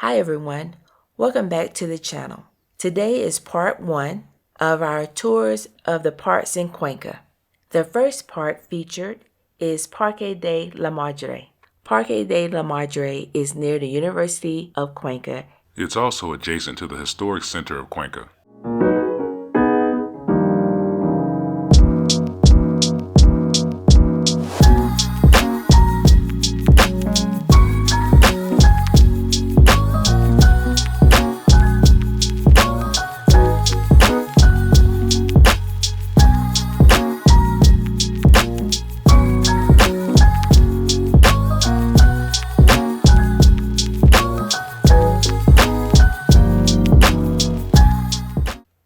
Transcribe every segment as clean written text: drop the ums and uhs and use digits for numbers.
Hi everyone, welcome back to the channel. Today is part 1 of our tours of the parks in Cuenca. The first park featured is Parque de la Madre. Parque de la Madre is near the University of Cuenca. It's also adjacent to the historic center of Cuenca.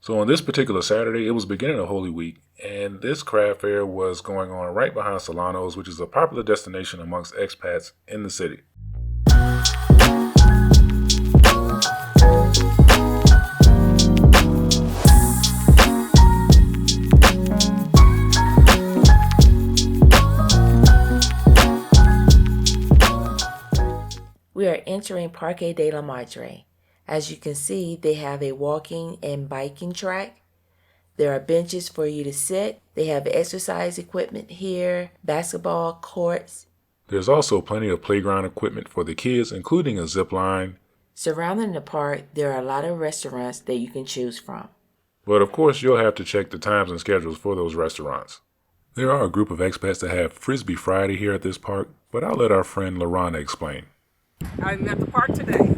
So on this particular Saturday, it was beginning of Holy Week, and this craft fair was going on right behind Solano's, which is a popular destination amongst expats in the city. We are entering Parque de la Madre. As you can see, they have a walking and biking track. There are benches for you to sit. They have exercise equipment here, basketball courts. There's also plenty of playground equipment for the kids, including a zip line. Surrounding the park, there are a lot of restaurants that you can choose from. But of course, you'll have to check the times and schedules for those restaurants. There are a group of expats that have Frisbee Friday here at this park, but I'll let our friend Lorana explain. I'm at the park today.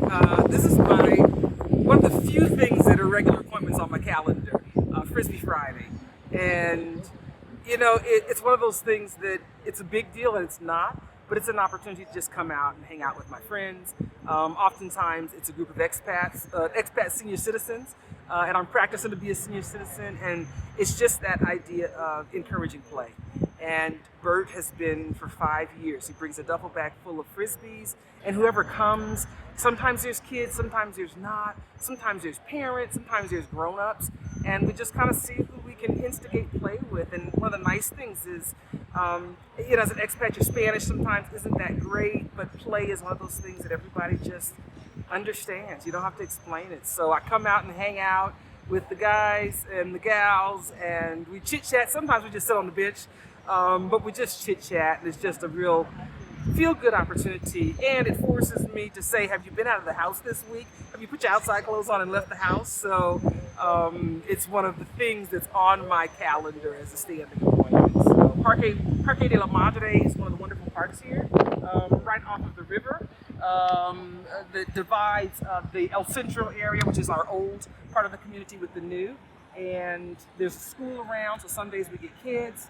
This is one of the few things that are regular appointments on my calendar, Frisbee Friday. And, you know, it's one of those things that it's a big deal and it's not, but it's an opportunity to just come out and hang out with my friends. Oftentimes it's a group of expat senior citizens, and I'm practicing to be a senior citizen, and it's just that idea of encouraging play. And Bert has been for 5 years. He brings a duffel bag full of Frisbees, and whoever comes, sometimes there's kids, sometimes there's not, sometimes there's parents, sometimes there's grown-ups, and we just kind of see who we can instigate play with. And one of the nice things is, you know, as an expat, your Spanish sometimes isn't that great, but play is one of those things that everybody just understands. You don't have to explain it. So I come out and hang out with the guys and the gals, and we chit-chat. Sometimes we just sit on the bench, but we just chit-chat, and it's just a real feel-good opportunity. And it forces me to say, have you been out of the house this week? Have you put your outside clothes on and left the house? So it's one of the things that's on my calendar as a standing appointment. So Parque de la Madre is one of the wonderful parks here, right off of the river. That divides the El Centro area, which is our old part of the community, with the new. And there's a school around, so some days we get kids,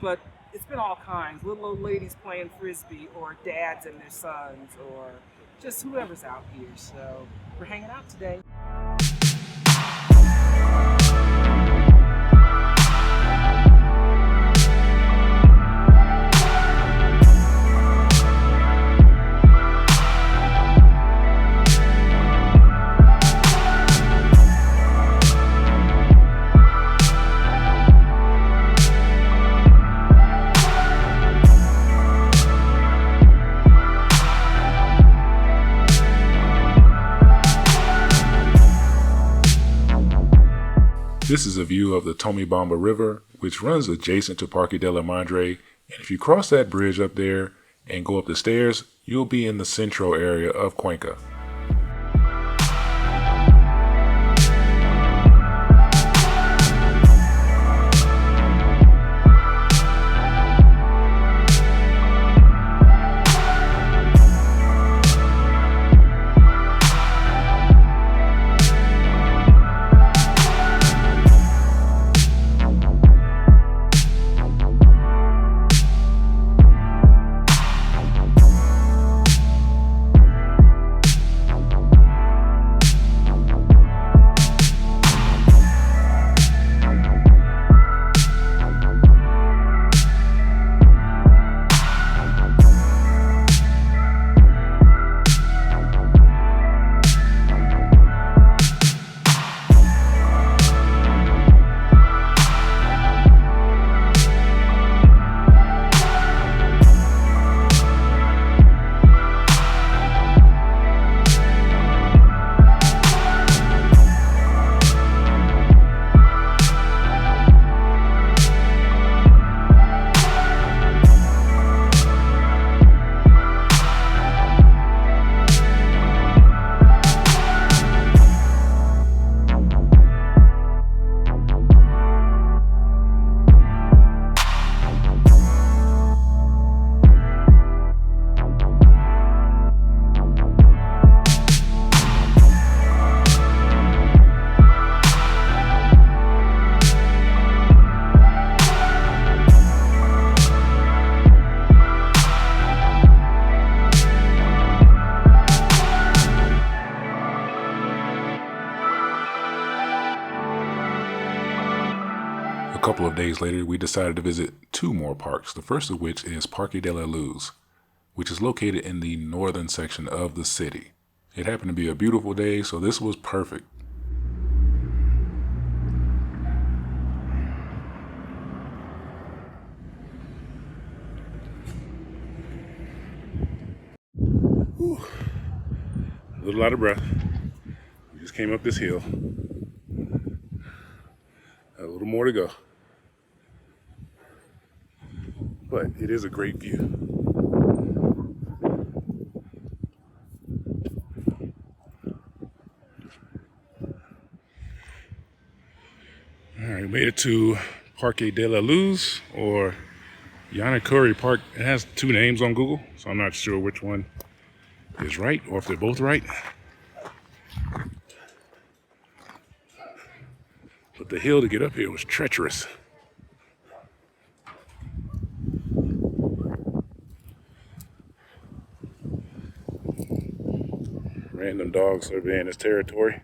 but it's been all kinds. Little old ladies playing Frisbee, or dads and their sons, or just whoever's out here. So we're hanging out today. This is a view of the Tomibamba River, which runs adjacent to Parque de la Madre, and if you cross that bridge up there and go up the stairs, you'll be in the Centro area of Cuenca. couple of days later, we decided to visit 2 more parks, the first of which is Parque de la Luz, which is located in the northern section of the city. It happened to be a beautiful day, so this was perfect. Whew. A little out of breath. We just came up this hill. A little more to go. But it is a great view. All right, made it to Parque de la Luz, or Yanakuri Park. It has 2 names on Google, so I'm not sure which one is right or if they're both right. But the hill to get up here was treacherous. Random dogs surveying his territory.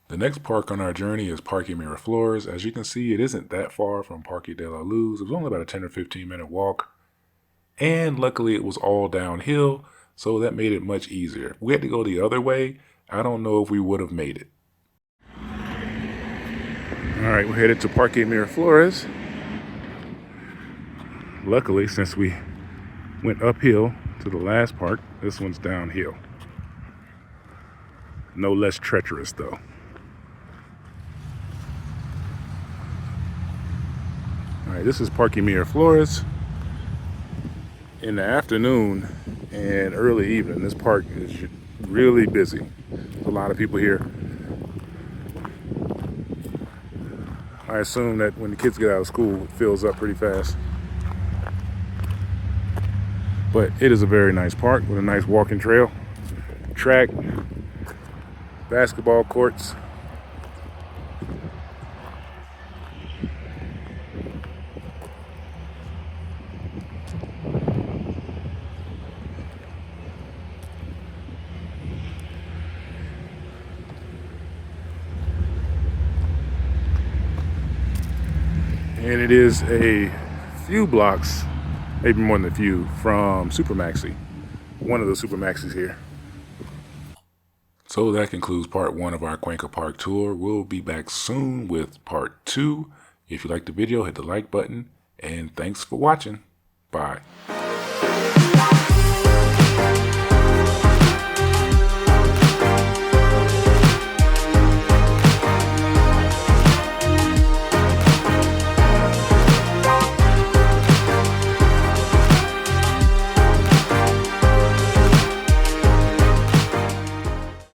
The next park on our journey is Parque Miraflores. As you can see, it isn't that far from Parque de la Luz. It was only about a 10 or 15 minute walk. And luckily it was all downhill, so that made it much easier. If we had to go the other way, I don't know if we would have made it. All right, we're headed to Parque Miraflores. Luckily, since we went uphill to the last park, this one's downhill. No less treacherous though. All right, this is Parque Miraflores. In the afternoon and early evening, this park is really busy. There's a lot of people here. I assume that when the kids get out of school, it fills up pretty fast. But it is a very nice park with a nice walking trail, track, basketball courts. And it is a few blocks, maybe more than a few, from Supermaxi, one of the Supermaxis here. So that concludes part 1 of our Cuenca Park tour. We'll be back soon with part 2. If you liked the video, hit the like button, and thanks for watching. Bye.